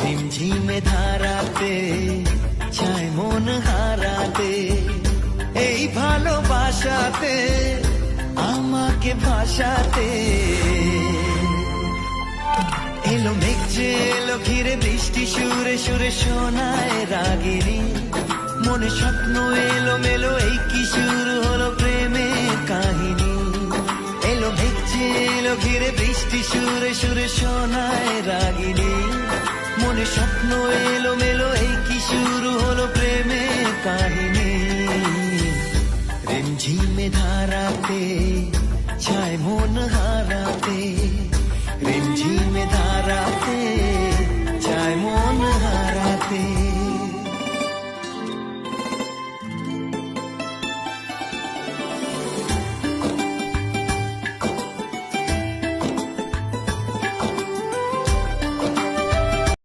রিমঝিমে ধারাতে চায় মন হারাতে, এই ভালোবাসাতে আমাকে ভাসাতে। এলো মেঘ যে এলো ঘিরে বৃষ্টি সুরে সুরে শোনায় রাগিনী, মনে স্বপ্ন এলো মেলো এই কি শুরু হলো প্রেমের কাহিনী। এলো মেঘ যে এলো ঘিরে বৃষ্টি সুরে সুরে শোনায় রাগিনী, মনে স্বপ্ন এলো মেলো এই কি শুরু হলো প্রেমের কাহিনী। রিমঝিমে ধারাতে চায় মন হারাতে।